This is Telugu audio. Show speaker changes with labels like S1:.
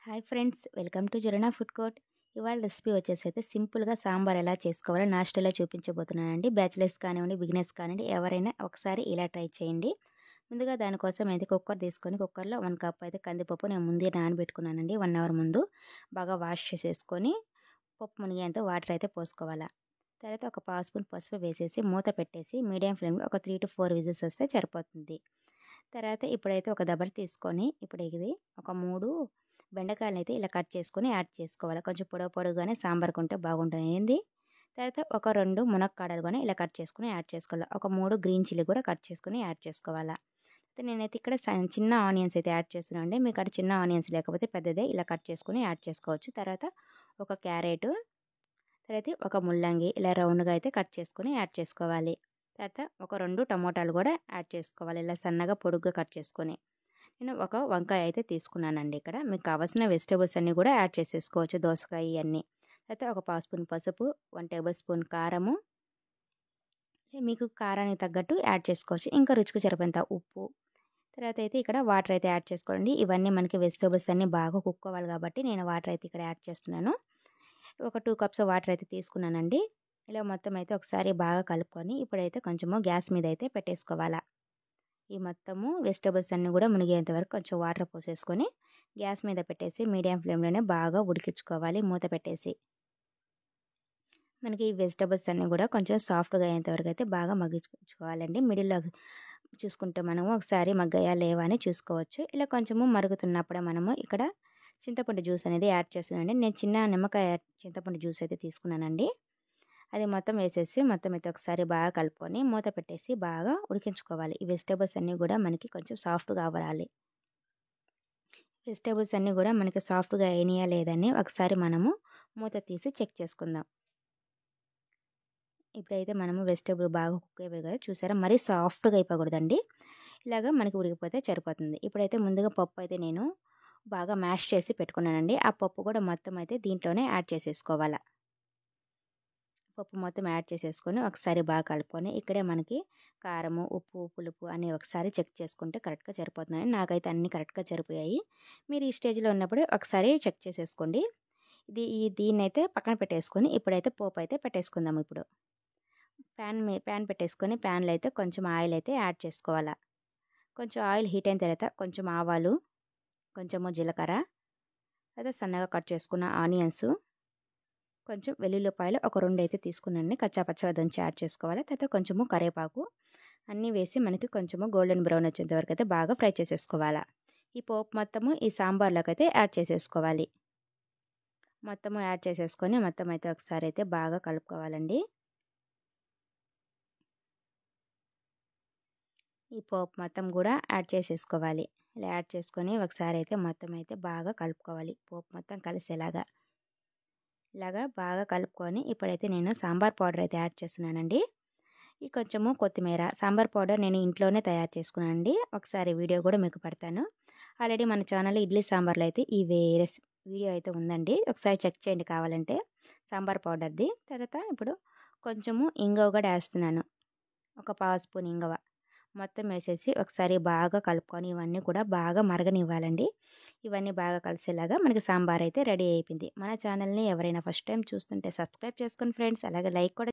S1: హాయ్ ఫ్రెండ్స్, వెల్కమ్ టు జురనా ఫుడ్ కోర్ట్. ఇవాళ రెసిపీ వచ్చేసి అయితే సింపుల్గా సాంబార్ ఎలా చేసుకోవాలో నా స్టైల్లో చూపించబోతున్నానండి. బ్యాచిలర్స్ కానివ్వండి, బిగినర్స్ కానివ్వండి, ఎవరైనా ఒకసారి ఇలా ట్రై చేయండి. ముందుగా దానికోసం అయితే కుక్కర్ తీసుకొని కుక్కర్లో 1 కప్ అయితే కందిపప్పు నేను ముందే నానబెట్టుకున్నానండి. 1 అవర్ ముందు బాగా వాష్ చేసేసుకొని పప్పు మునిగేంత వాటర్ అయితే పోసుకోవాలా. తర్వాత ఒక పావు స్పూన్ పసుపు వేసేసి మూత పెట్టేసి మీడియం ఫ్లేమ్లో ఒక 3 to 4 విజిల్స్ వస్తే సరిపోతుంది. తర్వాత ఇప్పుడైతే ఒక దబర తీసుకొని ఇప్పుడు ఇది ఒక 3 బెండకాయలనైతే ఇలా కట్ చేసుకొని యాడ్ చేసుకోవాలి. కొంచెం పొడవుగానే సాంబార్‌కుంటే బాగుంటుంది. తర్వాత ఒక 2 మునక్కాడలు కూడా ఇలా కట్ చేసుకొని యాడ్ చేసుకోవాలి. ఒక 3 గ్రీన్ చిల్లీ కూడా కట్ చేసుకొని యాడ్ చేసుకోవాలా. అయితే నేనైతే ఇక్కడ చిన్న ఆనియన్స్ అయితే యాడ్ చేస్తున్నానండి. మీకు అక్కడ చిన్న ఆనియన్స్ లేకపోతే పెద్దదే ఇలా కట్ చేసుకొని యాడ్ చేసుకోవచ్చు. తర్వాత ఒక క్యారెట్, తర్వాత ఒక ముల్లంగి ఇలా రౌండ్‌గా అయితే కట్ చేసుకొని యాడ్ చేసుకోవాలి. తర్వాత ఒక 2 టమోటాలు కూడా యాడ్ చేసుకోవాలి. ఇలా సన్నగా పొడుగ్గా కట్ చేసుకొని. నేను ఒక వంకాయ అయితే తీసుకున్నానండి ఇక్కడ. మీకు కావాల్సిన వెజిటబుల్స్ అన్నీ కూడా యాడ్ చేసేసుకోవచ్చు. దోసకాయ ఇయన్నీ. అయితే ఒక పావు స్పూన్ పసుపు, 1 టేబుల్ స్పూన్ కారము, మీకు కారానికి తగ్గట్టు యాడ్ చేసుకోవచ్చు. ఇంకా రుచికి సరిపడంత ఉప్పు. తర్వాత అయితే ఇక్కడ వాటర్ అయితే యాడ్ చేసుకోండి. ఇవన్నీ మనకి వెజిటబుల్స్ అన్నీ బాగా కుక్ అవ్వాలి కాబట్టి నేను వాటర్ అయితే ఇక్కడ యాడ్ చేస్తున్నాను. ఒక 2 కప్స్ వాటర్ అయితే తీసుకున్నానండి. ఇలా మొత్తం అయితే ఒకసారి బాగా కలుపుకొని ఇప్పుడైతే కొంచెము గ్యాస్ మీద అయితే పెట్టేసుకోవాలా. ఈ మొత్తము వెజిటబుల్స్ అన్నీ కూడా మునిగేంత వరకు కొంచెం వాటర్ పోసేసుకొని గ్యాస్ మీద పెట్టేసి మీడియం ఫ్లేమ్లోనే బాగా ఉడికించుకోవాలి మూత పెట్టేసి. మనకి ఈ వెజిటబుల్స్ అన్నీ కూడా కొంచెం సాఫ్ట్గా అయ్యేంత వరకు అయితే బాగా మగ్గించుకోవాలండి. మిడిల్లో చూసుకుంటే మనము ఒకసారి మగ్గాయా లేవా అని చూసుకోవచ్చు. ఇలా కొంచెము మరుగుతున్నప్పుడే మనము ఇక్కడ చింతపండు జ్యూస్ అనేది యాడ్ చేస్తున్నానండి. నేను చిన్న నిమ్మకాయ చింతపండు జ్యూస్ అయితే తీసుకున్నానండి. అది మొత్తం వేసేసి మొత్తం అయితే ఒకసారి బాగా కలుపుకొని మూత పెట్టేసి బాగా ఉడికించుకోవాలి. ఈ వెజిటబుల్స్ అన్నీ కూడా మనకి కొంచెం సాఫ్ట్గా అవ్వాలి. వెజిటబుల్స్ అన్నీ కూడా మనకి సాఫ్ట్గా అయినాయా లేదని ఒకసారి మనము మూత తీసి చెక్ చేసుకుందాం. ఇప్పుడైతే మనము వెజిటబుల్ బాగా కుక్ అయిపోయి కదా, చూసారా, మరీ సాఫ్ట్గా అయిపోకూడదండి. ఇలాగ మనకి ఉడికిపోతే సరిపోతుంది. ఇప్పుడైతే ముందుగా పప్పు అయితే నేను బాగా మ్యాష్ చేసి పెట్టుకున్నానండి. ఆ పప్పు కూడా మొత్తం అయితే దీంట్లోనే యాడ్ చేసేసుకోవాలా. పప్పు మొత్తం యాడ్ చేసేసుకొని ఒకసారి బాగా కలుపుకొని ఇక్కడే మనకి కారము, ఉప్పు, పులుపు అని ఒకసారి చెక్ చేసుకుంటే కరెక్ట్గా సరిపోతున్నాయి. నాకైతే అన్నీ కరెక్ట్గా సరిపోయాయి. మీరు ఈ స్టేజ్లో ఉన్నప్పుడు ఒకసారి చెక్ చేసేసుకోండి. దీన్నైతే పక్కన పెట్టేసుకొని ఇప్పుడైతే పోపు అయితే పెట్టేసుకుందాం. ఇప్పుడు ప్యాన్ పెట్టేసుకొని ప్యాన్లో అయితే కొంచెం ఆయిల్ అయితే యాడ్ చేసుకోవాలా. కొంచెం ఆయిల్ హీట్ అయిన తర్వాత కొంచెం ఆవాలు, కొంచెము జీలకర్ర, అయితే సన్నగా కట్ చేసుకున్న ఆనియన్స్, కొంచెం వెల్లుల్లిపాయలు ఒక 2 అయితే తీసుకున్నాను. కచ్చాపచ్చగా దంచి యాడ్ చేసుకోవాలి. తర్వాత కొంచెము కరివేపాకు అన్నీ వేసి మనకి కొంచెము గోల్డెన్ బ్రౌన్ వచ్చేంత వరకు అయితే బాగా ఫ్రై చేసేసుకోవాలా. ఈ పోపు మొత్తము ఈ సాంబార్లోకి అయితే యాడ్ చేసేసుకోవాలి. మొత్తము యాడ్ చేసేసుకొని మొత్తం అయితే ఒకసారి అయితే బాగా కలుపుకోవాలండి. ఈ పోపు మొత్తం కూడా యాడ్ చేసేసుకోవాలి. ఇలా యాడ్ చేసుకొని ఒకసారి అయితే మొత్తం అయితే బాగా కలుపుకోవాలి. పోపు మొత్తం కలిసేలాగా ఇలాగా బాగా కలుపుకొని ఇప్పుడైతే నేను సాంబార్ పౌడర్ అయితే యాడ్ చేస్తున్నానండి. ఈ కొంచెము కొత్తిమీర, సాంబార్ పౌడర్ నేను ఇంట్లోనే తయారు చేసుకున్నానండి. ఒకసారి వీడియో కూడా మీకు పెడతాను. ఆల్రెడీ మన ఛానల్లో ఇడ్లీ సాంబార్లో అయితే ఈ వేరే వీడియో అయితే ఉందండి. ఒకసారి చెక్ చేయండి కావాలంటే సాంబార్ పౌడర్ది. తర్వాత ఇప్పుడు కొంచెము ఇంగువ కూడా వేస్తున్నాను. ఒక పావు స్పూన్ ఇంగువ మొత్తం వేసేసి ఒకసారి బాగా కలుపుకొని ఇవన్నీ కూడా బాగా మరగనివ్వాలండి. ఇవన్నీ బాగా కలిసేలాగా మనకి సాంబార్ అయితే రెడీ అయిపోయింది. మన ఛానల్ని ఎవరైనా ఫస్ట్ టైం చూస్తుంటే సబ్స్క్రైబ్ చేసుకోండి ఫ్రెండ్స్. అలాగే లైక్ కూడా